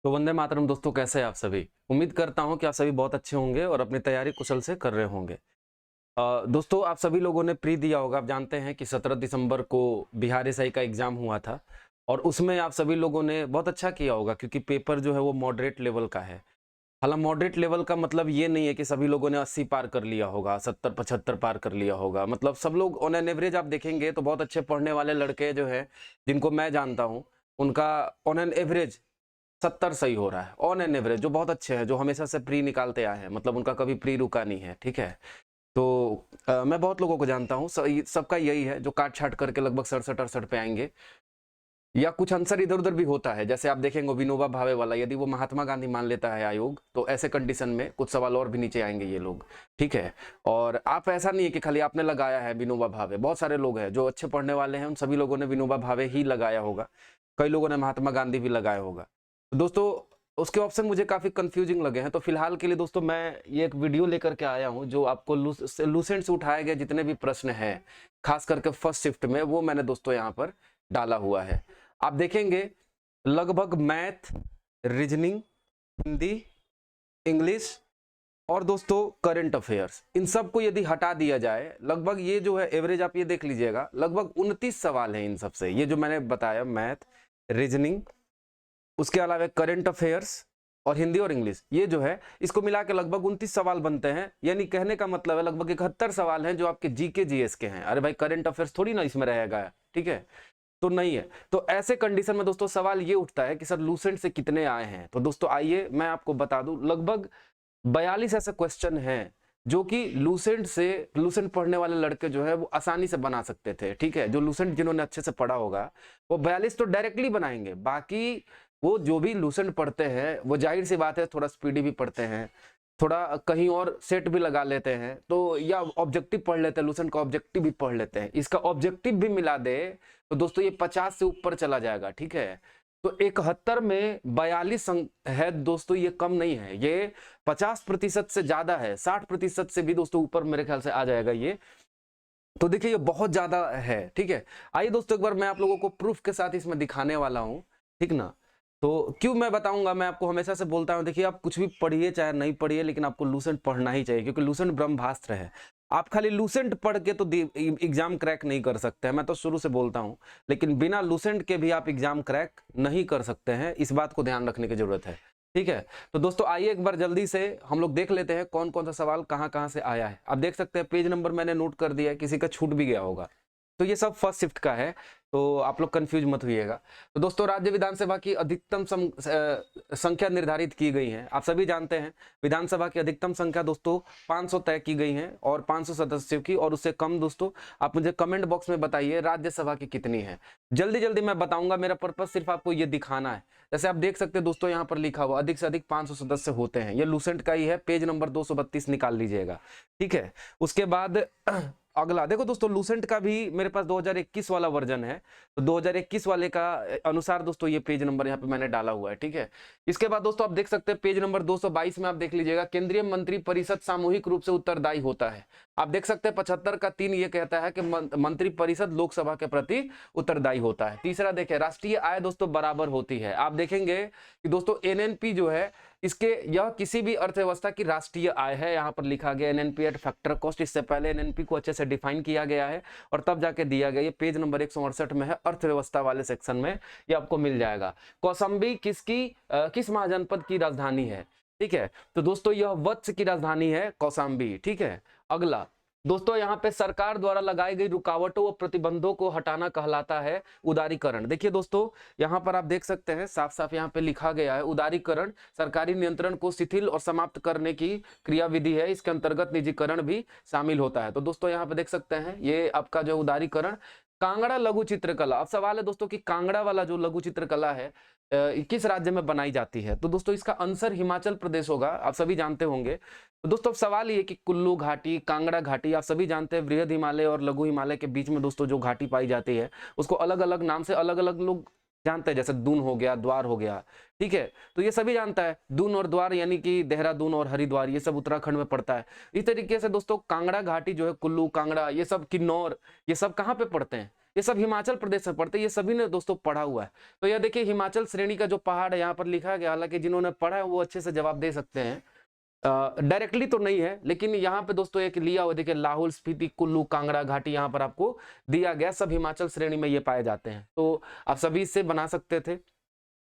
तो वंदे मातरम दोस्तों, कैसे हैं आप सभी। उम्मीद करता हूं कि आप सभी बहुत अच्छे होंगे और अपनी तैयारी कुशल से कर रहे होंगे। दोस्तों, आप सभी लोगों ने प्री दिया होगा। आप जानते हैं कि 17 दिसंबर को बिहार एसआई का एग्जाम हुआ था और उसमें आप सभी लोगों ने बहुत अच्छा किया होगा, क्योंकि पेपर जो है वो मॉडरेट लेवल का है। हालांकि मॉडरेट लेवल का मतलब ये नहीं है कि सभी लोगों ने 80 पार कर लिया होगा, 70-75 पार कर लिया होगा। मतलब सब लोग ऑन एन एवरेज आप देखेंगे तो बहुत अच्छे पढ़ने वाले लड़के जो है, जिनको मैं जानता हूँ, उनका ऑन एन एवरेज 70 सही हो रहा है। ऑन एन एवरेज जो बहुत अच्छे हैं, जो हमेशा से प्री निकालते आए हैं, मतलब उनका कभी प्री रुका नहीं है। ठीक है। तो मैं बहुत लोगों को जानता हूँ, सबका यही है, जो काट छाट करके लगभग 67-68 पे आएंगे, या कुछ आंसर इधर उधर भी होता है। जैसे आप देखेंगे विनोबा भावे वाला, यदि वो महात्मा गांधी मान लेता है आयोग, तो ऐसे कंडीशन में कुछ सवाल और भी नीचे आएंगे ये लोग। ठीक है। और आप ऐसा नहीं है कि खाली आपने लगाया है विनोबा भावे, बहुत सारे लोग हैं जो अच्छे पढ़ने वाले हैं, उन सभी लोगों ने विनोबा भावे ही लगाया होगा। कई लोगों ने महात्मा गांधी भी लगाया होगा। तो दोस्तों, उसके ऑप्शन मुझे काफी कंफ्यूजिंग लगे हैं। तो फिलहाल के लिए दोस्तों, मैं ये एक वीडियो लेकर के आया हूं, जो आपको लूसेंट से उठाए गए जितने भी प्रश्न हैं, खास करके फर्स्ट शिफ्ट में, वो मैंने दोस्तों यहाँ पर डाला हुआ है। आप देखेंगे लगभग मैथ, रीजनिंग, हिंदी, इंग्लिश और दोस्तों करंट अफेयर्स, इन सब को यदि हटा दिया जाए, लगभग ये जो है एवरेज आप ये देख लीजिएगा, लगभग 29 सवाल हैं इन सब से। ये जो मैंने बताया, मैथ, रीजनिंग, उसके अलावा करंट अफेयर्स और हिंदी और इंग्लिश, ये जो है इसको मिला के लगभग 29 सवाल बनते हैं। यानी कहने का मतलब है लगभग 71 सवाल हैं जो आपके जीके जीएस के हैं। अरे भाई, करंट अफेयर्स थोड़ी ना इसमें रहेगा। ठीक है। तो नहीं है। तो ऐसे कंडीशन में दोस्तों सवाल ये उठता है कि सर लूसेंट से कितने आए हैं। तो दोस्तों आइए मैं आपको बता दूं, लगभग 42 ऐसे क्वेश्चन हैं जो कि लूसेंट पढ़ने वाले लड़के जो है वो आसानी से बना सकते थे। ठीक है। जो लूसेंट जिन्होंने अच्छे से पढ़ा होगा वो 42 तो डायरेक्टली बनाएंगे। बाकी वो जो भी लूसेंट पढ़ते हैं, वो जाहिर सी बात है थोड़ा स्पीडी भी पढ़ते हैं, थोड़ा कहीं और सेट भी लगा लेते हैं, तो या ऑब्जेक्टिव पढ़ लेते हैं, लूसेंट का ऑब्जेक्टिव भी पढ़ लेते हैं। इसका ऑब्जेक्टिव भी मिला दे तो दोस्तों ये 50 से ऊपर चला जाएगा। ठीक है। तो 71 में 42 है दोस्तों, ये कम नहीं है, ये 50% से ज्यादा है, 60% से भी दोस्तों ऊपर मेरे ख्याल से आ जाएगा ये। तो देखिए ये बहुत ज्यादा है। ठीक है। आइए दोस्तों, एक बार मैं आप लोगों को प्रूफ के साथ इसमें दिखाने वाला हूं। ठीक ना। तो क्यों मैं बताऊंगा, मैं आपको हमेशा से बोलता हूं, देखिए आप कुछ भी पढ़िए चाहे नहीं पढ़िए, लेकिन आपको लूसेंट पढ़ना ही चाहिए, क्योंकि लूसेंट ब्रह्मास्त्र है। आप खाली लूसेंट पढ़ के तो एग्जाम क्रैक नहीं कर सकते हैं, मैं तो शुरू से बोलता हूं। लेकिन बिना लूसेंट के भी आप एग्जाम क्रैक नहीं कर सकते हैं, इस बात को ध्यान रखने की जरूरत है। ठीक है। तो दोस्तों आइए एक बार जल्दी से हम लोग देख लेते हैं कौन कौन सा सवाल कहां कहां से आया है। आप देख सकते हैं पेज नंबर मैंने नोट कर दिया है, किसी का छूट भी गया होगा। तो ये सब फर्स्ट शिफ्ट का है, तो आप लोग कंफ्यूज मत होइएगा। तो दोस्तों, राज्य विधानसभा की अधिकतम संख्या निर्धारित की गई है। आप सभी जानते हैं विधानसभा की अधिकतम संख्या दोस्तों 500 तय की गई है, और 500 सदस्यों की, और उससे कम दोस्तों आप मुझे कमेंट बॉक्स में बताइए राज्यसभा की कितनी है। जल्दी जल्दी मैं बताऊंगा, मेरा पर्पज सिर्फ आपको ये दिखाना है। जैसे आप देख सकते हैं दोस्तों, यहाँ पर लिखा हुआ अधिक से अधिक 500 सदस्य होते हैं, ये लूसेंट का ही है, पेज नंबर 232 निकाल लीजिएगा। ठीक है। उसके बाद अगला देखो दोस्तों, लूसेंट का भी मेरे पास 2021 वाला वर्जन है, तो 2021 वाले का अनुसार दोस्तों ये पेज नंबर यहाँ पे मैंने डाला हुआ है। ठीक है। इसके बाद दोस्तों आप देख सकते हैं पेज नंबर 222 में आप देख लीजिएगा, केंद्रीय मंत्री परिषद सामूहिक रूप से उत्तरदायी होता है। आप देख सकते हैं 75 का 3 ये कहता है कि मंत्री परिषद लोकसभा के प्रति उत्तरदायी होता है। तीसरा देखें, राष्ट्रीय आय दोस्तों बराबर होती है। आप देखेंगे कि दोस्तों एनएनपी जो है, इसके यह किसी भी अर्थव्यवस्था की राष्ट्रीय आय है, यहां पर लिखा गया एनएनपी एट फैक्टर कॉस्ट। इससे पहले एनएनपी को अच्छे से डिफाइन किया गया है और तब जाके दिया गया। ये पेज नंबर 168 में है, अर्थव्यवस्था वाले सेक्शन में ये आपको मिल जाएगा। कौशाम्बी किस महाजनपद की राजधानी है। ठीक है। तो दोस्तों यह वत्स की राजधानी है कौशाम्बी। ठीक है। अगला दोस्तों, यहाँ पे सरकार द्वारा लगाई गई रुकावटों व प्रतिबंधों को हटाना कहलाता है उदारीकरण। देखिए दोस्तों, यहाँ पर आप देख सकते हैं साफ साफ यहाँ पे लिखा गया है, उदारीकरण सरकारी नियंत्रण को शिथिल और समाप्त करने की क्रियाविधि है, इसके अंतर्गत निजीकरण भी शामिल होता है। तो दोस्तों यहाँ पे देख सकते हैं ये आपका जो उदारीकरण, कांगड़ा लघु चित्रकला। अब सवाल है दोस्तों कि कांगड़ा वाला जो लघु चित्रकला है किस राज्य में बनाई जाती है। तो दोस्तों इसका आंसर हिमाचल प्रदेश होगा, आप सभी जानते होंगे। तो दोस्तों अब सवाल ये कि कुल्लू घाटी, कांगड़ा घाटी, आप सभी जानते हैं बृहद हिमालय और लघु हिमालय के बीच में दोस्तों जो घाटी पाई जाती है, उसको अलग अलग नाम से अलग अलग लोग जानते हैं, जैसे दून हो गया, द्वार हो गया। ठीक है। तो ये सभी जानता है, दून और द्वार यानी कि देहरादून और हरिद्वार, ये सब उत्तराखंड में पड़ता है। इस तरीके से दोस्तों कांगड़ा घाटी जो है, कुल्लू, कांगड़ा, ये सब किन्नौर, ये सब कहाँ पे पड़ते हैं, ये सब हिमाचल प्रदेश में पड़ते हैं, ये सभी ने दोस्तों पढ़ा हुआ है। तो यह देखिए हिमाचल श्रेणी का जो पहाड़ है यहाँ पर लिखा गया, हालांकि जिन्होंने पढ़ा है वो अच्छे से जवाब दे सकते हैं। डायरेक्टली तो नहीं है, लेकिन यहाँ पे दोस्तों एक लिया हुआ देखिए, लाहौल स्पीति, कुल्लू, कांगड़ा घाटी यहाँ पर आपको दिया गया, सब हिमाचल श्रेणी में ये पाए जाते हैं। तो आप सभी इससे बना सकते थे।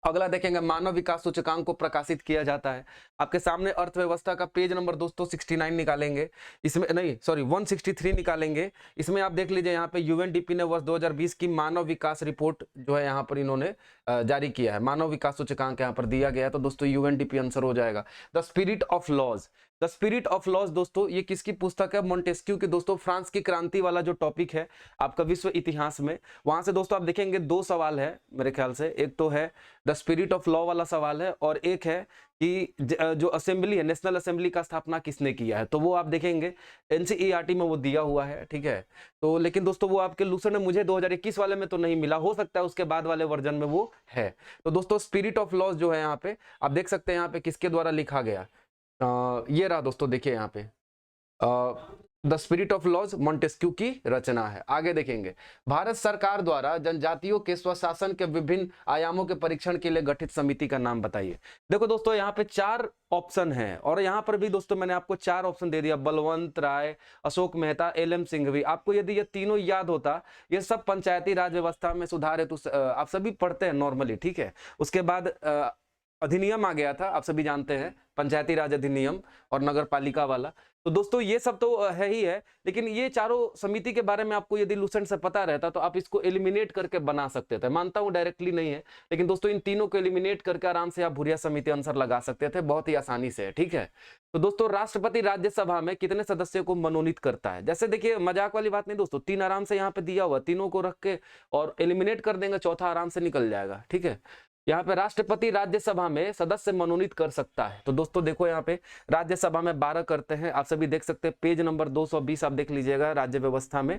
अगला देखेंगे, मानव विकास सूचकांक को प्रकाशित किया जाता है। आपके सामने अर्थव्यवस्था का पेज नंबर दोस्तों 69 निकालेंगे, इसमें नहीं सॉरी 163 निकालेंगे। इसमें आप देख लीजिए यहाँ पे यूएनडीपी ने वर्ष 2020 की मानव विकास रिपोर्ट जो है यहाँ पर इन्होंने जारी किया है। मानव विकास सूचकांक यहाँ पर दिया गया है, तो दोस्तों यूएनडीपी आंसर हो जाएगा। The spirit of laws, the spirit of laws दोस्तों ये किसकी पुस्तक है? मोंटेस्क्यू की दोस्तों, फ्रांस की क्रांति वाला जो टॉपिक है आपका विश्व इतिहास में, वहां से दोस्तों आप देखेंगे 2 सवाल है मेरे ख्याल से। एक तो है द स्पिरिट ऑफ लॉ वाला सवाल है, और एक है कि जो असेंबली है, नेशनल असेंबली का स्थापना किसने किया है, तो वो आप देखेंगे एनसीईआरटी में वो दिया हुआ है, ठीक है। तो लेकिन दोस्तों वो आपके लूसेंट में मुझे 2021 वाले में तो नहीं मिला, हो सकता है उसके बाद वाले वर्जन में वो है। तो दोस्तों स्पिरिट ऑफ लॉज जो है यहाँ पे आप देख सकते हैं यहाँ पे किसके द्वारा लिखा गया, ये रहा दोस्तों, देखिए यहाँ पे the spirit of laws Montesquieu की रचना है। आगे देखेंगे, भारत सरकार द्वारा जनजातियों के स्वशासन के विभिन्न आयामों के परीक्षण के लिए गठित समिति का नाम बताइए। देखो दोस्तों यहाँ पे 4 ऑप्शन हैं, और यहाँ पर भी दोस्तों मैंने आपको 4 ऑप्शन दे दिया, बलवंत राय, अशोक मेहता, एलएम सिंघवी। आपको यदि ये तीनों याद होता, ये सब पंचायती राज व्यवस्था में सुधार हेतु आप सभी पढ़ते हैं नॉर्मली, ठीक है। उसके बाद अधिनियम आ गया था, आप सभी जानते हैं, पंचायती राज अधिनियम और नगर पालिका वाला। तो दोस्तों ये सब तो है ही है, लेकिन ये चारों समिति के बारे में आपको यदि लूसेंट से पता रहता तो आप इसको एलिमिनेट करके बना सकते थे। मानता हूं डायरेक्टली नहीं है, लेकिन दोस्तों इन तीनों को एलिमिनेट करके आराम से आप भूरिया समिति आंसर लगा सकते थे, बहुत ही आसानी से, ठीक है। तो दोस्तों राष्ट्रपति राज्यसभा में कितने सदस्यों को मनोनीत करता है? जैसे देखिए मजाक वाली बात नहीं दोस्तों, 3 आराम से यहाँ पे दिया हुआ, तीनों को रख के और एलिमिनेट कर देंगे, चौथा आराम से निकल जाएगा, ठीक है। यहाँ पे राष्ट्रपति राज्यसभा में सदस्य मनोनीत कर सकता है। तो दोस्तों देखो यहाँ पे राज्यसभा में 12 करते हैं, आप सभी देख सकते हैं, पेज नंबर 220 आप देख लीजिएगा राज्य व्यवस्था में,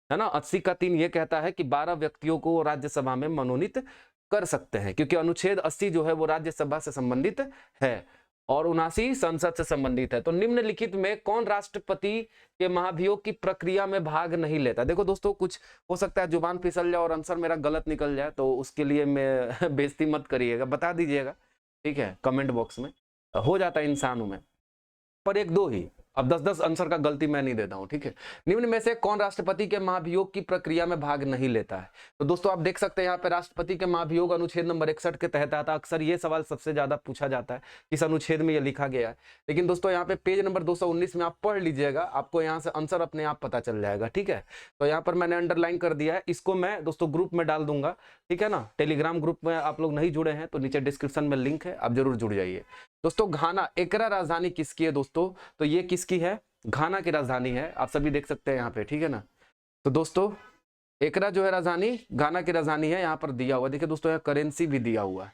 है ना। 80 का 3 ये कहता है कि 12 व्यक्तियों को राज्यसभा में मनोनीत कर सकते हैं, क्योंकि अनुच्छेद 80 जो है वो राज्यसभा से संबंधित है और 79 संसद से संबंधित है। तो निम्नलिखित में कौन राष्ट्रपति के महाभियोग की प्रक्रिया में भाग नहीं लेता? देखो दोस्तों कुछ हो सकता है जुबान फिसल जाए और आंसर मेरा गलत निकल जाए, तो उसके लिए मैं बेइज्जती मत करिएगा, बता दीजिएगा, ठीक है, कमेंट बॉक्स में। हो जाता है इंसान हूं मैं, पर 1-2 ही, अब 10-10 आंसर का गलती मैं नहीं देता हूं, ठीक है। निम्न में से कौन राष्ट्रपति के महाभियोग की प्रक्रिया में भाग नहीं लेता है? तो दोस्तों आप देख सकते हैं यहाँ पे राष्ट्रपति के महाभियोग अनुच्छेद नंबर 61 के तहत आता है। अक्सर ये सवाल सबसे ज्यादा पूछा जाता है, किस अनुच्छेद में ये लिखा गया है। लेकिन दोस्तों यहाँ पे पेज नंबर 219 में आप पढ़ लीजिएगा, आपको यहाँ से आंसर अपने आप पता चल जाएगा, ठीक है। तो यहाँ पर मैंने अंडरलाइन कर दिया है, इसको मैं दोस्तों ग्रुप में डाल दूंगा, ठीक है ना। टेलीग्राम ग्रुप में आप लोग नहीं जुड़े हैं तो नीचे डिस्क्रिप्शन में लिंक है, आप जरूर जुड़ जाइए। दोस्तों घाना, एकरा राजधानी किसकी है दोस्तों? तो ये किसकी है? घाना की राजधानी है, आप सभी देख सकते हैं यहाँ पे, ठीक है ना। तो दोस्तों एकरा जो है राजधानी घाना की राजधानी है, यहाँ पर दिया हुआ, देखिए दोस्तों यहाँ करेंसी भी दिया हुआ है,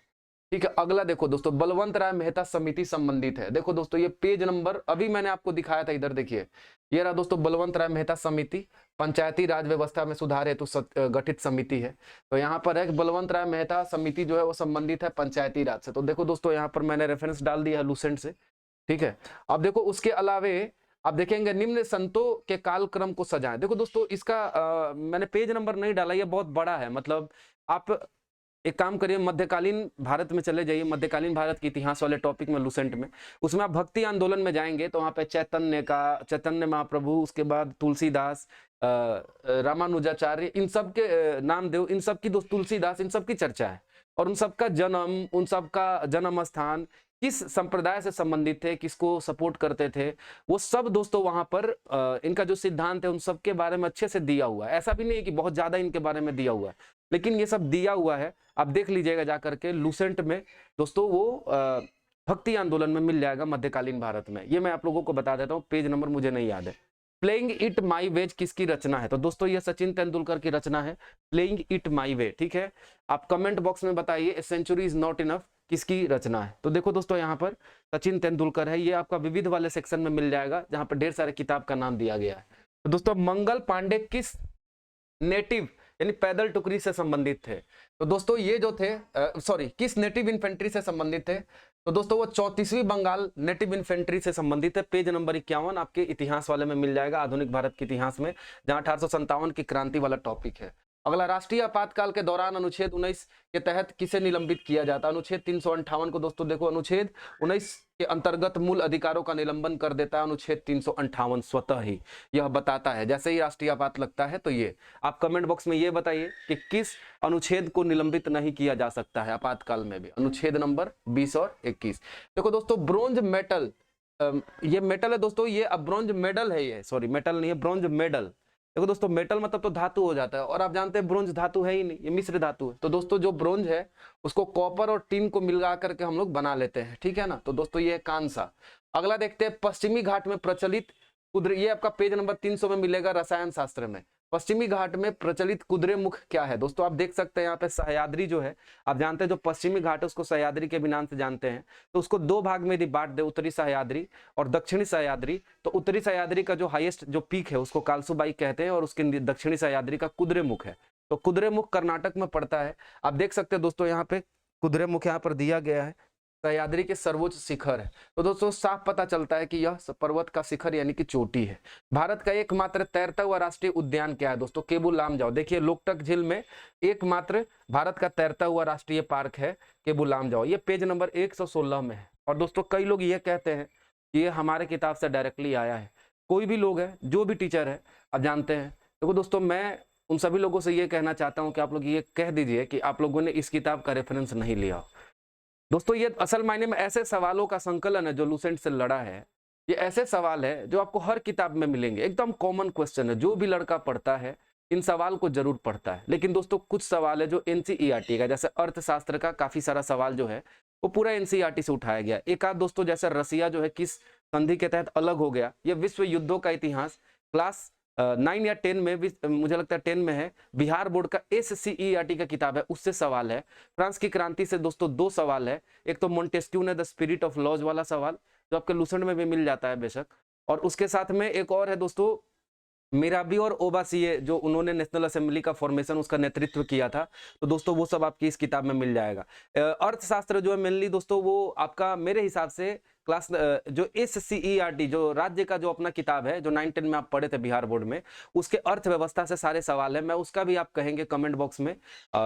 ठीक है। अगला देखो दोस्तों, बलवंत राय मेहता समिति संबंधित है। देखो दोस्तों ये पेज नंबर अभी मैंने आपको दिखाया था, इधर देखिए, ये रहा दोस्तों बलवंत राय मेहता समिति, पंचायती राज व्यवस्था में सुधार हेतु गठित समिति है। तो यहाँ पर है बलवंत राय मेहता समिति जो है वो संबंधित है पंचायती राज से। तो देखो दोस्तों यहाँ पर मैंने रेफरेंस डाल दिया है लूसेंट से, ठीक है। अब देखो उसके अलावे आप देखेंगे निम्न संतों के कालक्रम को सजाएं। देखो दोस्तों इसका मैंने पेज नंबर नहीं डाला, ये बहुत बड़ा है, मतलब आप एक काम करिए, मध्यकालीन भारत में चले जाइए, मध्यकालीन भारत के इतिहास वाले टॉपिक में लूसेंट में, उसमें आप भक्ति आंदोलन में जाएंगे तो वहाँ पे चैतन्य महाप्रभु, उसके बाद तुलसीदास, रामानुजाचार्य, इन सब के नामदेव, इन सब की दोस्त तुलसीदास, इन सब की चर्चा है, और उन सबका जन्म, उन सबका जन्म स्थान, किस संप्रदाय से संबंधित थे, किसको सपोर्ट करते थे, वो सब दोस्तों वहां पर इनका जो सिद्धांत है उन सब के बारे में अच्छे से दिया हुआ है। ऐसा भी नहीं है कि बहुत ज्यादा इनके बारे में दिया हुआ है, लेकिन ये सब दिया हुआ है, आप देख लीजिएगा जाकर के लूसेंट में दोस्तों, वो भक्ति आंदोलन में मिल जाएगा मध्यकालीन भारत में। ये मैं आप लोगों को बता देता हूँ, पेज नंबर मुझे नहीं याद है। प्लेइंग इट माई वे किसकी रचना है? तो दोस्तों ये सचिन तेंदुलकर की रचना है, प्लेइंग इट माई वे, ठीक है। आप कमेंट बॉक्स में बताइए a century is not enough किसकी रचना है? तो देखो दोस्तों यहाँ पर सचिन तेंदुलकर है, ये आपका विविध वाले सेक्शन में मिल जाएगा जहां पर ढेर सारे किताब का नाम दिया गया है। तो दोस्तों मंगल पांडे किस नेटिव यानी पैदल टुकड़ी से संबंधित थे? तो दोस्तों ये जो थे किस नेटिव इन्फेंट्री से संबंधित थे? तो दोस्तों वो 34वीं बंगाल नेटिव इन्फेंट्री से संबंधित है। पेज नंबर 51 आपके इतिहास वाले में मिल जाएगा, आधुनिक भारत के इतिहास में, जहां 1857 की क्रांति वाला टॉपिक है। अगला, राष्ट्रीय आपातकाल के दौरान अनुच्छेद 19 के तहत किसे निलंबित किया जाता है? अनुच्छेद 358 को दोस्तों देखो, अनुच्छेद 19 के अंतर्गत मूल अधिकारों का निलंबन कर देता है अनुच्छेद 358 स्वतः ही, यह बताता है। जैसे ही राष्ट्रीय आपात लगता है तो ये आप कमेंट बॉक्स में ये बताइए कि किस अनुच्छेद को निलंबित नहीं किया जा सकता है आपातकाल में भी, अनुच्छेद नंबर 20 और 21। देखो दोस्तों, ब्रोंज मेटल, ये मेटल है दोस्तों, ये अब ब्रोंज मेडल है, ये सॉरी मेटल नहीं है, ब्रोंज मेडल। देखो दोस्तों, मेटल मतलब तो धातु हो जाता है, और आप जानते हैं ब्रोंज धातु है ही नहीं, ये मिश्र धातु है। तो दोस्तों जो ब्रोंज है उसको कॉपर और टिन को मिला करके हम लोग बना लेते हैं, ठीक है ना। तो दोस्तों ये कांसा। अगला देखते हैं, पश्चिमी घाट में प्रचलित ये आपका पेज नंबर 300 में मिलेगा रसायन शास्त्र में। पश्चिमी घाट में प्रचलित कुद्रे मुख क्या है? दोस्तों आप देख सकते हैं यहाँ पे सह्याद्री जो है, आप जानते हैं जो पश्चिमी घाट है उसको सह्याद्री के भी नाम से जानते हैं। तो उसको दो भाग में यदि बांट दे, उत्तरी सह्याद्री और दक्षिणी सह्याद्री, तो उत्तरी सह्याद्री का जो हाईएस्ट जो पीक है उसको कालसूबाई कहते हैं, और उसके दक्षिणी सह्याद्री का कुद्रे मुख है। तो कुद्रे मुख कर्नाटक में पड़ता है। आप देख सकते हैं दोस्तों यहाँ पे कुद्रे मुख यहाँ पर दिया गया है, सह्याद्री के सर्वोच्च शिखर है। तो दोस्तों साफ पता चलता है कि यह पर्वत का शिखर यानी कि चोटी है। भारत का एकमात्र तैरता हुआ राष्ट्रीय उद्यान क्या है? दोस्तों केबुल लामजाओ। देखिए लोकटक झील में एकमात्र भारत का तैरता हुआ राष्ट्रीय पार्क है केबुल लामजाओ, ये पेज नंबर 116 में है। और दोस्तों कई लोग ये कहते हैं कि ये हमारे किताब से डायरेक्टली आया है। कोई भी लोग है, जो भी टीचर है, आप जानते हैं। देखो दोस्तों, मैं उन सभी लोगों से ये कहना चाहता हूँ कि आप लोग ये कह दीजिए कि आप लोगों ने इस किताब का रेफरेंस नहीं लिया। दोस्तों ये असल मायने में ऐसे सवालों का संकलन है जो लूसेंट से लड़ा है। ये ऐसे सवाल है जो आपको हर किताब में मिलेंगे, एकदम कॉमन क्वेश्चन है, जो भी लड़का पढ़ता है इन सवाल को जरूर पढ़ता है। लेकिन दोस्तों कुछ सवाल है जो एनसीईआरटी का, जैसे अर्थशास्त्र का काफी सारा सवाल जो है वो पूरा एनसीईआरटी से उठाया गया। एक आध दोस्तों जैसे रसिया जो है किस संधि के तहत अलग हो गया, ये विश्व युद्धों का इतिहास क्लास 9 या 10 में भी, मुझे लगता है 10 में है, बिहार बोर्ड का एससीईआरटी का किताब है, उससे सवाल है। फ्रांस की क्रांति से दोस्तों 2 सवाल है, एक तो मोंटेस्क्यू ने द स्पिरिट ऑफ लॉज वाला सवाल जो आपके लूसेंट में भी मिल जाता है बेशक, और उसके साथ में एक और है दोस्तों मिराबी और ओबासीए, जो उन्होंने नेशनल असेंबली का फॉर्मेशन उसका नेतृत्व किया था। तो दोस्तों वो सब आपकी इस किताब में मिल जाएगा। अर्थशास्त्र जो है मेनली दोस्तों वो आपका मेरे हिसाब से क्लास जो एससीईआरटी जो राज्य का जो अपना किताब है जो 9-10 में आप पढ़े थे बिहार बोर्ड में, उसके अर्थव्यवस्था से सारे सवाल है। मैं उसका भी आप कहेंगे कमेंट बॉक्स में,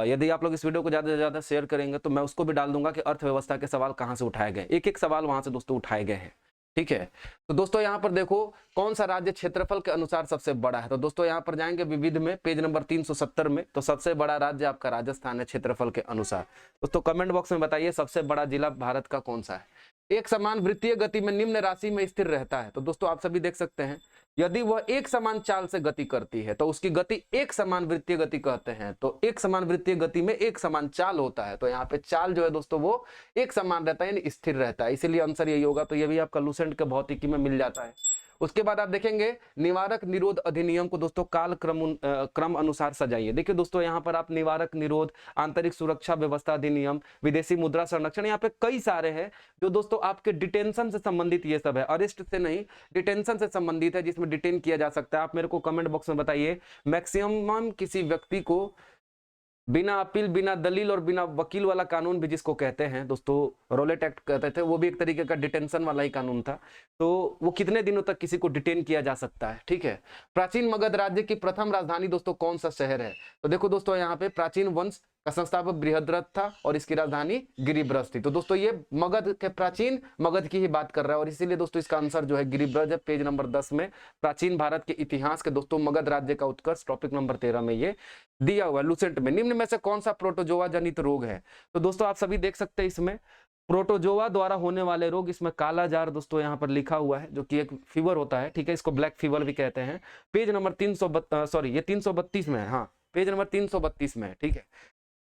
यदि आप लोग इस वीडियो को ज़्यादा से ज़्यादा शेयर करेंगे तो मैं उसको भी डाल दूंगा कि अर्थव्यवस्था के सवाल कहाँ से उठाए गए, एक एक सवाल वहां से दोस्तों उठाए गए हैं, ठीक है। तो दोस्तों यहाँ पर देखो कौन सा राज्य क्षेत्रफल के अनुसार सबसे बड़ा है। तो दोस्तों यहाँ पर जाएंगे विविध में, पेज नंबर 370 में, तो सबसे बड़ा राज्य आपका राजस्थान है क्षेत्रफल के अनुसार। दोस्तों कमेंट बॉक्स में बताइए सबसे बड़ा जिला भारत का कौन सा है। एक समान वृत्तीय गति में निम्न राशि में स्थिर रहता है। तो दोस्तों आप सभी देख सकते हैं, यदि वह एक समान चाल से गति करती है तो उसकी गति एक समान वृत्तीय गति कहते हैं। तो एक समान वृत्तीय गति में एक समान चाल होता है, तो यहाँ पे चाल जो है दोस्तों वो एक समान रहता है यानी स्थिर रहता है, इसीलिए आंसर यही होगा। तो ये भी आपका लूसेंट के भौतिकी में मिल जाता है। उसके बाद आप देखेंगे निवारक निरोध अधिनियम को दोस्तों काल क्रम अनुसार सजाइए। देखिए दोस्तों यहाँ पर आप निवारक निरोध, आंतरिक सुरक्षा व्यवस्था अधिनियम, विदेशी मुद्रा संरक्षण, यहाँ पे कई सारे हैं जो दोस्तों आपके डिटेंशन से संबंधित ये सब है, अरेस्ट से नहीं डिटेंशन से संबंधित है, जिसमें डिटेन किया जा सकता है। आप मेरे को कमेंट बॉक्स में बताइए मैक्सिमम किसी व्यक्ति को बिना अपील, बिना दलील और बिना वकील वाला कानून भी जिसको कहते हैं दोस्तों रोलेट एक्ट कहते थे, वो भी एक तरीके का डिटेंशन वाला ही कानून था। तो वो कितने दिनों तक किसी को डिटेन किया जा सकता है, ठीक है। प्राचीन मगध राज्य की प्रथम राजधानी दोस्तों कौन सा शहर है? तो देखो दोस्तों यहाँ पे प्राचीन वंश का संस्थापक बृहद्रथ था और इसकी राजधानी गिरिब्रज थी। तो दोस्तों ये मगध के प्राचीन मगध की ही बात कर रहा है और इसीलिए दोस्तों इसका आंसर जो है गिरिब्रज है, पेज नंबर 10 में। प्राचीन भारत के इतिहास के दोस्तों मगध राज्य का उत्कर्ष, टॉपिक नंबर 13 में ये दिया हुआ है लूसेंट में। निम्न में से कौन सा प्रोटोजोआ जनित रोग है? तो दोस्तों आप सभी देख सकते हैं इसमें प्रोटोजोआ द्वारा होने वाले रोग, इसमें काला जार दोस्तों यहाँ पर लिखा हुआ है जो कि एक फीवर होता है, ठीक है, इसको ब्लैक फीवर भी कहते हैं। पेज नंबर 332 में है, हाँ पेज नंबर 332 में है, ठीक है।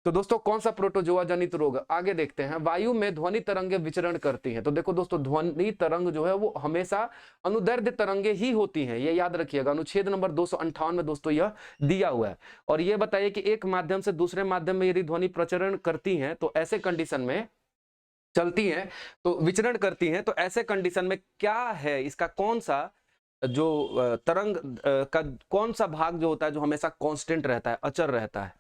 तो दोस्तों कौन सा प्रोटोजोआ जनित रोग? आगे देखते हैं। वायु में ध्वनि तरंगे विचरण करती हैं। तो देखो दोस्तों ध्वनि तरंग जो है वो हमेशा अनुदैर्ध्य तरंगे ही होती हैं, ये याद रखिएगा। अनुच्छेद नंबर 258 में दोस्तों यह दिया हुआ है। और ये बताइए कि एक माध्यम से दूसरे माध्यम में यदि ध्वनि प्रचरण करती हैं तो ऐसे कंडीशन में चलती हैं, तो विचरण करती हैं, तो ऐसे कंडीशन में क्या है इसका कौन सा जो तरंग का कौन सा भाग जो होता है जो हमेशा कांस्टेंट रहता है, अचर रहता है,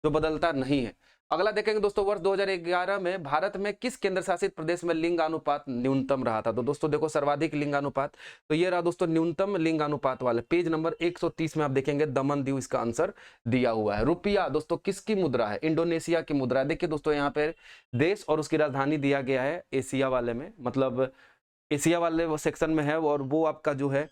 जो बदलता नहीं है? अगला देखेंगे दोस्तों, वर्ष 2011 में भारत में किस केंद्र शासित प्रदेश में लिंगानुपात न्यूनतम रहा था? तो दोस्तों देखो, सर्वाधिक लिंगानुपात तो ये रहा दोस्तों न्यूनतम लिंगानुपात वाले, पेज नंबर 130 में आप देखेंगे दमन दीव इसका आंसर दिया हुआ है। रुपया दोस्तों किसकी मुद्रा है? इंडोनेशिया की मुद्रा है। देखिए दोस्तों, यहाँ पे देश और उसकी राजधानी दिया गया है एशिया वाले में, मतलब एशिया वाले वो सेक्शन में है, और वो आपका जो है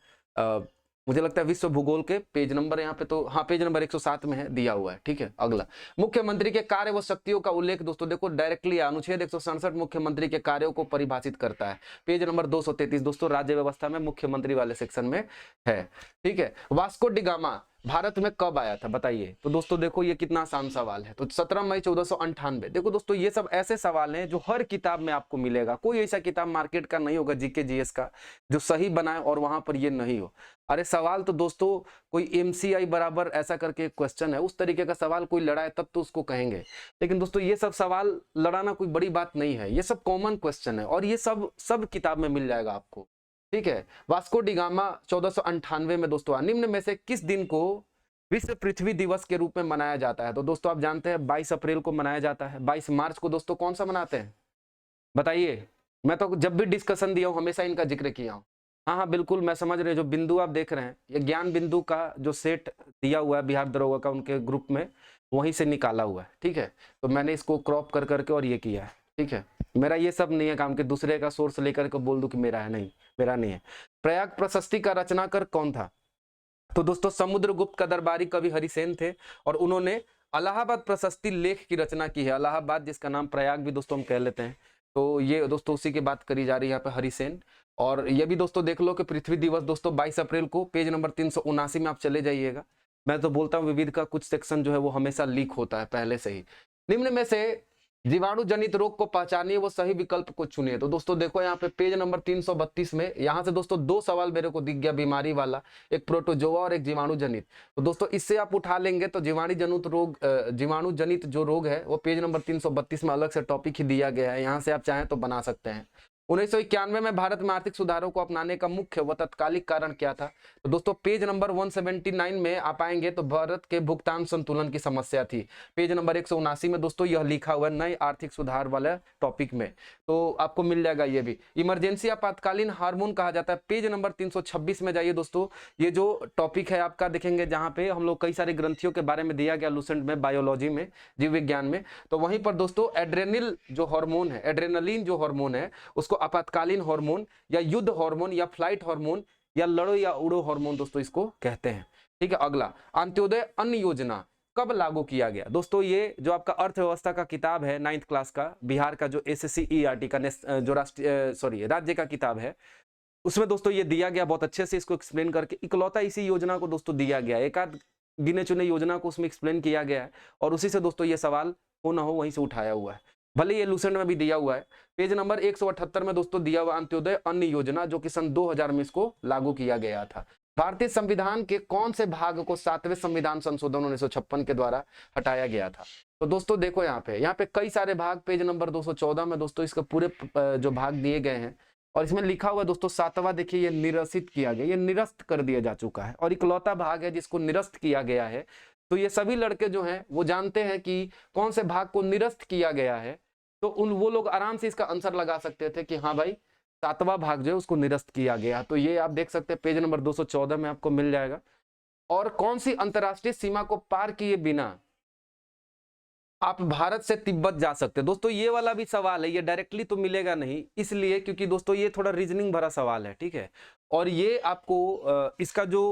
मुझे लगता है विश्व भूगोल के पेज नंबर यहाँ पे, तो हाँ पेज नंबर 107 में है, दिया हुआ है। ठीक है, अगला मुख्यमंत्री के कार्य व शक्तियों का उल्लेख दोस्तों देखो डायरेक्टली अनुच्छेद 167 मुख्यमंत्री के कार्यों को परिभाषित करता है, पेज नंबर 233 दोस्तों राज्य व्यवस्था में मुख्यमंत्री वाले सेक्शन में है। ठीक है, वास्को डी गामा भारत में कब आया था बताइए? तो दोस्तों देखो ये कितना आसान सवाल है, तो 17 मई 1498। देखो दोस्तों ये सब ऐसे सवाल हैं जो हर किताब में आपको मिलेगा, कोई ऐसा किताब मार्केट का नहीं होगा जीके जीएस का जो सही बनाए और वहां पर ये नहीं हो। अरे सवाल तो दोस्तों कोई एमसीआई बराबर ऐसा करके क्वेश्चन है, उस तरीके का सवाल कोई लड़ाए तब तो उसको कहेंगे, लेकिन दोस्तों ये सब सवाल लड़ाना कोई बड़ी बात नहीं है, ये सब कॉमन क्वेश्चन है और ये सब किताब में मिल जाएगा आपको। ठीक है, वास्को डी गामा 1498 में दोस्तों निम्न में से किस दिन को विश्व पृथ्वी दिवस के रूप में मनाया जाता है? तो दोस्तों आप जानते हैं 22 अप्रैल को मनाया जाता है। 22 मार्च को दोस्तों कौन सा मनाते हैं बताइए? मैं तो जब भी डिस्कशन दिया हूं हमेशा इनका जिक्र किया हूं। हाँ हाँ बिल्कुल, मैं समझ रहे, जो बिंदु आप देख रहे हैं ये ज्ञान बिंदु का जो सेट दिया हुआ है बिहार दरोगा का उनके ग्रुप में, वहीं से निकाला हुआ है। ठीक है, तो मैंने इसको क्रॉप कर करके और ये किया है। ठीक है, मेरा ये सब नहीं है काम कि दूसरे का सोर्स लेकर के बोल दूं कि मेरा है, नहीं मेरा नहीं है। प्रयाग प्रशस्ति का रचनाकार कौन था? तो दोस्तों समुद्रगुप्त का दरबारी कवि हरिसेन थे और उन्होंने इलाहाबाद प्रशस्ति लेख की रचना की है। इलाहाबाद जिसका नाम प्रयाग भी दोस्तों हम कह लेते हैं, तो ये दोस्तों उसी की बात करी जा रही है यहाँ पे, हरिसेन। और ये भी दोस्तों देख लो कि पृथ्वी दिवस दोस्तों 22 अप्रैल को, पेज नंबर 379 में आप चले जाइएगा। मैं तो बोलता हूँ विविध का कुछ सेक्शन जो है वो हमेशा लीक होता है पहले से ही। निम्न में से जीवाणु जनित रोग को पहचानिए वो सही विकल्प को चुनिए। तो दोस्तों देखो यहाँ पे पेज नंबर 332 में यहाँ से दोस्तों दो सवाल मेरे को दिख गया बीमारी वाला, एक प्रोटोजोआ और एक जीवाणु जनित। तो दोस्तों इससे आप उठा लेंगे तो जीवाणु जनित जो रोग है वो पेज नंबर 332 में अलग से टॉपिक ही दिया गया है, यहाँ से आप चाहें तो बना सकते हैं। 1991 में भारत में आर्थिक सुधारों को अपनाने का मुख्य व तत्कालिक कारण क्या था? तो दोस्तों पेज नंबर 179 में आप आएंगे तो भारत के भुगतान संतुलन की समस्या थी। पेज नंबर 179 में दोस्तों यह लिखा हुआ है नए आर्थिक सुधार वाले टॉपिक में, तो आपको मिल जाएगा ये भी। इमरजेंसी आपातकालीन हार्मोन कहा जाता है, पेज नंबर 326 में जाइए दोस्तों, ये जो टॉपिक है आपका देखेंगे जहाँ पे हम लोग कई सारे ग्रंथियों के बारे में दिया गया लूसेंट में, बायोलॉजी में, जीव विज्ञान में, तो वहीं पर दोस्तों एड्रेनल जो हार्मोन है, एड्रेनलिन जो हार्मोन है उसको आपातकालीन हार्मोन या युद्ध हार्मोन या फ्लाइट हार्मोन या लड़ो या उड़ो हार्मोन दोस्तों इसको कहते हैं। ठीक है, अगला अंत्योदय अन्न योजना कब लागू किया गया? दोस्तों ये जो आपका अर्थव्यवस्था का किताब है 9th क्लास का, बिहार का जो SSC-ERT का जो राष्ट्रीय राज्य का किताब है, उसमें दोस्तों ये दिया गया बहुत अच्छे से, इसको एक्सप्लेन करके इकलौता इसी योजना को दोस्तों दिया गया, एक आध गिने चुने योजना को उसमें एक्सप्लेन किया गया है और उसी से दोस्तों ये सवाल हो ना हो वहीं से उठाया हुआ है, भले ये लूसेंट में भी दिया हुआ है। पेज नंबर 178 में दोस्तों दिया हुआ अंत्योदय अन्न योजना जो कि सन 2000 में इसको लागू किया गया था। भारतीय संविधान के कौन से भाग को 7वें संविधान संशोधन 1956 के द्वारा हटाया गया था? तो दोस्तों देखो यहाँ पे कई सारे भाग, पेज नंबर 214 में दोस्तों इसके पूरे जो भाग दिए गए हैं और इसमें लिखा हुआ दोस्तों 7वां देखिए ये निरसित किया गया, ये निरस्त कर दिया जा चुका है और इकलौता भाग है जिसको निरस्त किया गया है। तो ये सभी लड़के जो हैं वो जानते हैं कि कौन से भाग को निरस्त किया गया है, तो वो लोग आराम से इसका आंसर लगा सकते थे कि हाँ भाई 7वां भाग जो है उसको निरस्त किया गया। तो ये आप देख सकते हैं पेज नंबर 214 में आपको मिल जाएगा। और कौन सी अंतरराष्ट्रीय सीमा को पार किए बिना आप भारत से तिब्बत जा सकते हैं? दोस्तों ये वाला भी सवाल है, ये डायरेक्टली तो मिलेगा नहीं, इसलिए क्योंकि दोस्तों ये थोड़ा रीजनिंग भरा सवाल है। ठीक है, और ये आपको इसका जो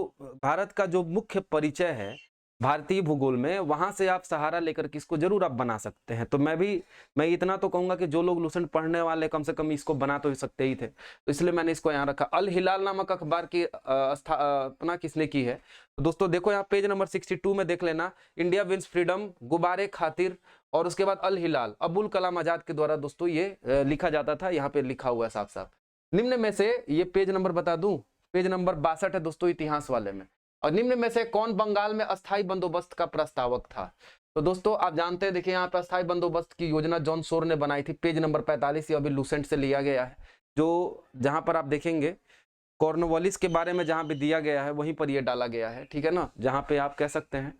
भारत का जो मुख्य परिचय है भारतीय भूगोल में, वहां से आप सहारा लेकर के इसको जरूर आप बना सकते हैं। तो मैं इतना तो कहूंगा कि जो लोग लूसेंट पढ़ने वाले कम से कम इसको बना तो सकते ही थे, तो इसलिए मैंने इसको यहाँ रखा। अल हिलाल नामक अखबार की स्थापना किसने की है? तो दोस्तों देखो यहाँ पेज नंबर 62 में देख लेना, इंडिया विंस फ्रीडम, गुब्बारे खातिर और उसके बाद अल हिलाल अबुल कलाम आजाद के द्वारा दोस्तों ये लिखा जाता था, यहाँ पे लिखा हुआ है साफ साफ। निम्न में से ये पेज नंबर बता दूं, पेज नंबर 62 है दोस्तों इतिहास वाले में। और निम्न में से कौन बंगाल में अस्थायी बंदोबस्त का प्रस्तावक था? तो दोस्तों आप जानते हैं, देखिए यहाँ पर अस्थायी बंदोबस्त की योजना जॉन शोर ने बनाई थी, पेज नंबर 45, ये अभी लूसेंट से लिया गया है, जो जहां पर आप देखेंगे कॉर्नवालिस के बारे में जहां भी दिया गया है वहीं पर ये डाला गया है। ठीक है ना, जहां पे आप कह सकते हैं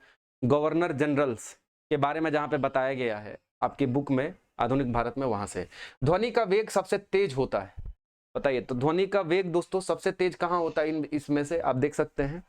गवर्नर जनरल्स के बारे में जहां पे बताया गया है आपकी बुक में आधुनिक भारत में वहां से। ध्वनि का वेग सबसे तेज होता है, बताइए। तो ध्वनि का वेग दोस्तों सबसे तेज कहाँ होता है इसमें से, आप देख सकते हैं।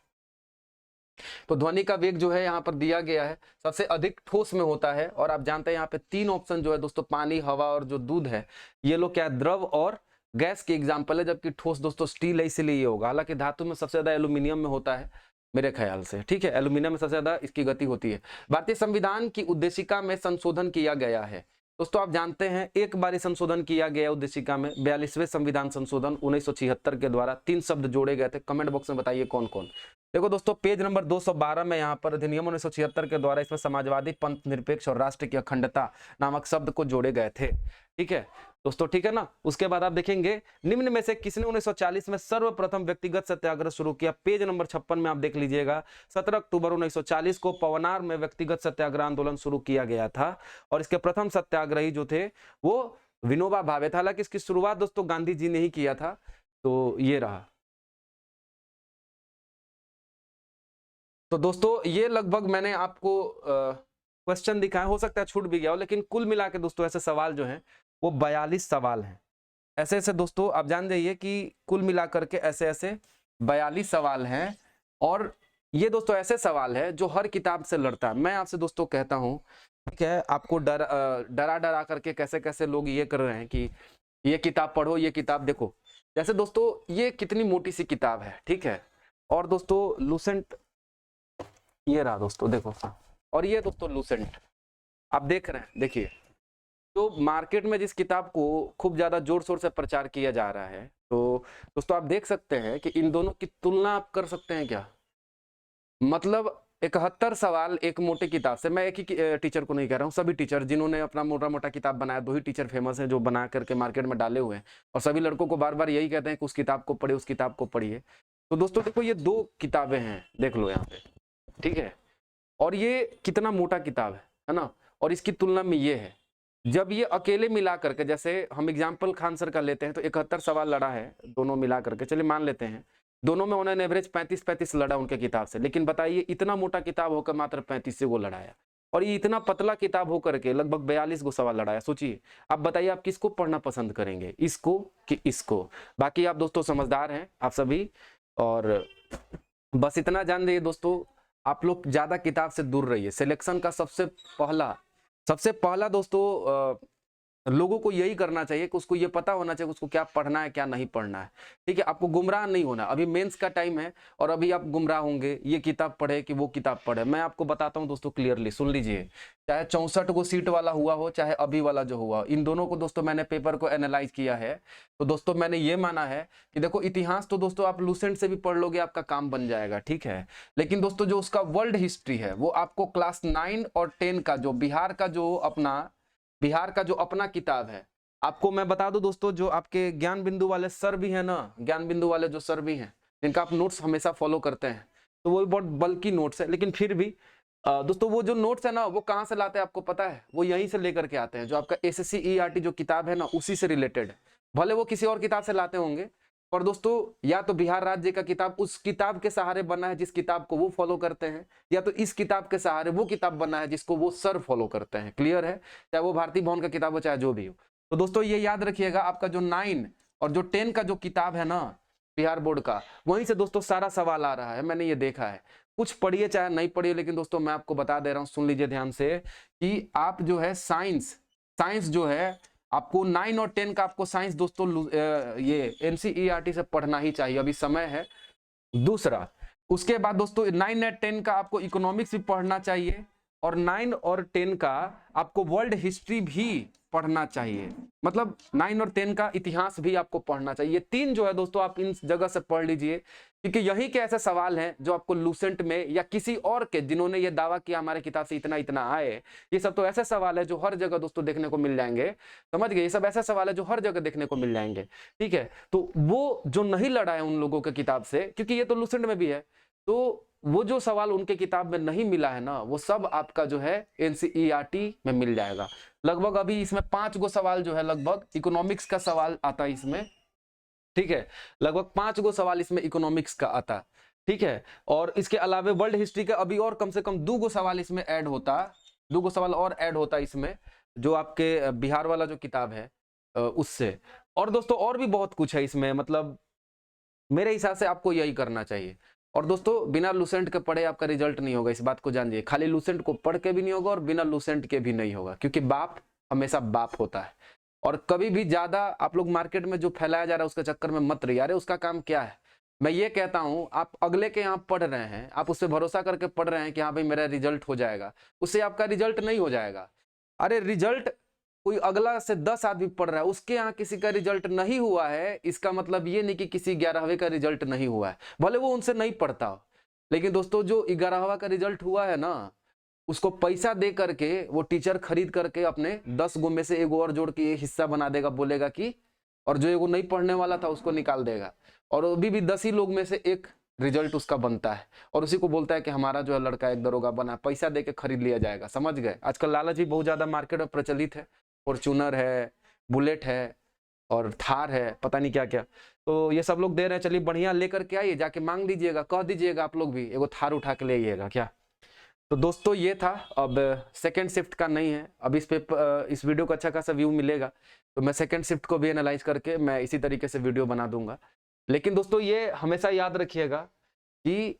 तो ध्वनि का वेग जो है यहाँ पर दिया गया है, सबसे अधिक ठोस में होता है। और आप जानते हैं यहाँ पे 3 ऑप्शन जो है दोस्तों, पानी, हवा और जो दूध है, ये लोग क्या है, द्रव और गैस की एग्जाम्पल है। जबकि ठोस दोस्तों स्टील है, इसीलिए ये होगा। हालांकि धातु में सबसे ज्यादा एल्यूमिनियम में होता है मेरे ख्याल से, ठीक है, एल्यूमिनियम में सबसे ज्यादा इसकी गति होती है। भारतीय संविधान की उद्देशिका में संशोधन किया गया है दोस्तों, आप जानते हैं एक बार ही संशोधन किया गया उद्देशिका में, 42वें संविधान संशोधन 1976 के द्वारा 3 शब्द जोड़े गए थे। कमेंट बॉक्स में बताइए कौन कौन। देखो दोस्तों, पेज नंबर 212 में यहाँ पर अधिनियम 1976 के द्वारा इसमें समाजवादी, पंथ निरपेक्ष और राष्ट्र की अखंडता नामक शब्द को जोड़े गए थे, ठीक है दोस्तों, ठीक है ना। उसके बाद आप देखेंगे निम्न में से किसने 1940 में सर्वप्रथम व्यक्तिगत सत्याग्रह शुरू किया। पेज नंबर 56 में आप देख लीजिएगा, 17 अक्टूबर 1940 को पवनार में व्यक्तिगत सत्याग्रह आंदोलन शुरू किया गया था। और इसके प्रथम सत्याग्रही जो थे वो विनोबा भावे था। हालांकि इसकी शुरुआत दोस्तों गांधी जी ने ही किया था। तो ये रहा। तो दोस्तों ये लगभग मैंने आपको क्वेश्चन दिखाया, हो सकता है छूट भी गया हो, लेकिन कुल मिला के दोस्तों ऐसे सवाल जो हैं वो 42 सवाल हैं। ऐसे ऐसे दोस्तों आप जान जाइए कि कुल मिलाकर के ऐसे ऐसे 42 सवाल हैं। और ये दोस्तों ऐसे सवाल है जो हर किताब से लड़ता है। मैं आपसे दोस्तों कहता हूं, ठीक है, आपको डरा डरा करके कैसे कैसे लोग ये कर रहे हैं कि ये किताब पढ़ो, ये किताब देखो। जैसे दोस्तों ये कितनी मोटी सी किताब है, ठीक है, और दोस्तों लूसेंट ये रहा दोस्तों, देखो। और ये दोस्तों लूसेंट आप देख रहे हैं, देखिए। तो मार्केट में जिस किताब को खूब ज्यादा जोर शोर से प्रचार किया जा रहा है, तो दोस्तों आप देख सकते हैं कि इन दोनों की तुलना आप कर सकते हैं क्या। मतलब 71 सवाल एक मोटे किताब से। मैं एक ही टीचर को नहीं कह रहा हूँ, सभी टीचर जिन्होंने अपना मोटा मोटा किताब बनाया, 2 ही टीचर फेमस हैं जो बना करके मार्केट में डाले हुए हैं। और सभी लड़कों को बार बार यही कहते हैं कि उस किताब को पढ़िए, उस किताब को पढ़िए। तो दोस्तों देखो ये 2 किताबें हैं, देख लो यहाँ पे, ठीक है। और ये कितना मोटा किताब है ना। और इसकी तुलना में ये है, जब ये अकेले मिला करके, जैसे हम एग्जाम्पल खान सर का लेते हैं, तो 71 सवाल लड़ा है दोनों मिला करके, चलिए मान लेते हैं दोनों में उन्होंने एवरेज 35-35 लड़ा उनके किताब से। लेकिन बताइए इतना मोटा किताब होकर मात्र 35 से वो लड़ाया, और ये इतना पतला किताब होकर के लगभग 42 गो सवाल लड़ाया। सोचिए, आप बताइए आप किसको पढ़ना पसंद करेंगे, इसको कि इसको। बाकी आप दोस्तों समझदार हैं आप सभी, और बस इतना जान रहिए दोस्तों, आप लोग ज्यादा किताब से दूर रहिए। सिलेक्शन का सबसे पहला दोस्तों लोगों को यही करना चाहिए कि उसको ये पता होना चाहिए उसको क्या पढ़ना है क्या नहीं पढ़ना है, ठीक है। आपको गुमराह नहीं होना। अभी मेंस का टाइम है और अभी आप गुमराह होंगे, ये किताब पढ़े कि वो किताब पढ़े। मैं आपको बताता हूं दोस्तों क्लियरली, सुन लीजिए। चाहे 64 को सीट वाला हुआ हो, चाहे अभी वाला जो हुआ, इन दोनों को दोस्तों मैंने पेपर को एनालाइज किया है। तो दोस्तों मैंने ये माना है कि देखो इतिहास तो दोस्तों आप लूसेंट से भी पढ़ लोगे, आपका काम बन जाएगा, ठीक है। लेकिन दोस्तों जो उसका वर्ल्ड हिस्ट्री है वो आपको क्लास 9 और 10 का जो बिहार का जो अपना किताब है, आपको मैं बता दूं दोस्तों, जो आपके ज्ञान बिंदु वाले सर भी हैं ना, ज्ञान बिंदु वाले जो सर भी हैं जिनका आप नोट्स हमेशा फॉलो करते हैं, तो वो भी बहुत बल्कि नोट्स है। लेकिन फिर भी दोस्तों वो जो नोट्स है ना, वो कहाँ से लाते हैं आपको पता है, वो यहीं से लेकर के आते हैं। जो आपका SSC ERT जो किताब है ना, उसी से रिलेटेड है। भले वो किसी और किताब से लाते होंगे, पर दोस्तों या तो बिहार राज्य का किताब उस किताब के सहारे बना है जिस किताब को वो फॉलो करते हैं, या तो इस किताब के सहारे वो किताब बना है जिसको वो सर फॉलो करते हैं। क्लियर है, चाहे वो भारतीय भवन का किताब हो चाहे जो भी हो। तो दोस्तों ये याद रखिएगा, आपका जो 9 और जो 10 का जो किताब है ना बिहार बोर्ड का, वहीं से दोस्तों सारा सवाल आ रहा है। मैंने ये देखा है, कुछ पढ़िए चाहे नहीं पढ़िए, लेकिन दोस्तों मैं आपको बता दे रहा हूँ, सुन लीजिए ध्यान से, कि आप जो है साइंस जो है आपको 9 और 10 का आपको साइंस दोस्तों ये NCERT से पढ़ना ही चाहिए, अभी समय है। दूसरा, उसके बाद दोस्तों 9 और 10 का आपको इकोनॉमिक्स भी पढ़ना चाहिए, और 9 और 10 का आपको वर्ल्ड हिस्ट्री भी पढ़ना चाहिए। मतलब 9 और 10 का इतिहास भी आपको पढ़ना चाहिए। ये 3 जो है दोस्तों आप इन जगह से पढ़ लीजिए, क्योंकि यही के ऐसे सवाल हैं जो आपको लूसेंट में या किसी और के जिन्होंने ये दावा किया हमारे किताब से इतना इतना आए, ये सब तो ऐसे सवाल है जो हर जगह दोस्तों देखने को मिल जाएंगे। समझ गए, ये सब ऐसे सवाल है जो हर जगह देखने को मिल जाएंगे, ठीक है। तो वो जो नहीं लड़ा है उन लोगों के किताब से, क्योंकि ये तो लूसेंट में भी है, तो वो जो सवाल उनके किताब में नहीं मिला है ना, वो सब आपका जो है NCERT में मिल जाएगा। लगभग अभी इसमें 5 गो सवाल जो है, लगभग इकोनॉमिक्स का सवाल आता है इसमें, ठीक है। लगभग 5 गो सवाल इसमें इकोनॉमिक्स का आता, ठीक है। और इसके अलावा वर्ल्ड हिस्ट्री का अभी और कम से कम 2 गो सवाल इसमें ऐड होता, 2 गो सवाल और ऐड होता इसमें, जो आपके बिहार वाला जो किताब है उससे। और दोस्तों और भी बहुत कुछ है इसमें, मतलब मेरे हिसाब से आपको यही करना चाहिए। और दोस्तों बिना लूसेंट के पढ़े आपका रिजल्ट नहीं होगा, इस बात को जानिए। खाली लूसेंट को पढ़ के भी नहीं होगा और बिना लूसेंट के भी नहीं होगा, क्योंकि बाप हमेशा बाप होता है। और कभी भी ज्यादा आप लोग मार्केट में जो फैलाया जा रहा है उसके चक्कर में मत रहिए। अरे उसका काम क्या है, मैं ये कहता हूं आप अगले के यहाँ पढ़ रहे हैं, आप उससे भरोसा करके पढ़ रहे हैं कि हाँ भाई मेरा रिजल्ट हो जाएगा, उससे आपका रिजल्ट नहीं हो जाएगा। अरे रिजल्ट कोई अगला से 10 आदमी पढ़ रहा है, उसके यहाँ किसी का रिजल्ट नहीं हुआ है, इसका मतलब ये नहीं कि किसी 11वीं का रिजल्ट नहीं हुआ है, भले वो उनसे नहीं पढ़ता हो। लेकिन दोस्तों जो 11वां का रिजल्ट हुआ है ना, उसको पैसा दे करके वो टीचर खरीद करके अपने 10 गो में से एगो और जोड़ के ये हिस्सा बना देगा, बोलेगा कि, और जो एगो नहीं पढ़ने वाला था उसको निकाल देगा, और अभी भी 10 ही लोग में से एक रिजल्ट उसका बनता है, और उसी को बोलता है कि हमारा जो है लड़का एक दरोगा बना, पैसा दे के खरीद लिया जाएगा। समझ गए? आजकल लालच भी बहुत ज्यादा मार्केट में प्रचलित है। फॉर्च्यूनर है, बुलेट है, और थार है, पता नहीं क्या क्या, तो ये सब लोग दे रहे हैं। चलिए बढ़िया, लेकर के आइए, जाके मांग लीजिएगा, कह दीजिएगा आप लोग भी एगो थार उठा के ले आइएगा क्या। तो दोस्तों ये था। अब सेकंड शिफ्ट का नहीं है, अब इस पे इस वीडियो को अच्छा खासा व्यू मिलेगा, तो मैं सेकंड शिफ्ट को भी एनालाइज करके मैं इसी तरीके से वीडियो बना दूंगा। लेकिन दोस्तों ये हमेशा याद रखिएगा कि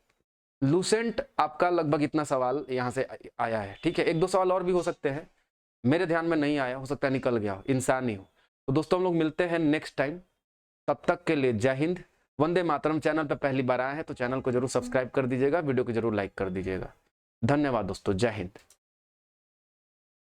लूसेंट आपका लगभग इतना सवाल यहाँ से आया है, ठीक है। एक दो सवाल और भी हो सकते हैं, मेरे ध्यान में नहीं आया, हो सकता है निकल गया हो, इंसान ही हो। तो दोस्तों हम लोग मिलते हैं नेक्स्ट टाइम, तब तक के लिए जय हिंद, वंदे मातरम। चैनल पर पहली बार आए हैं तो चैनल को जरूर सब्सक्राइब कर दीजिएगा, वीडियो को जरूर लाइक कर दीजिएगा। धन्यवाद दोस्तों, जय हिंद।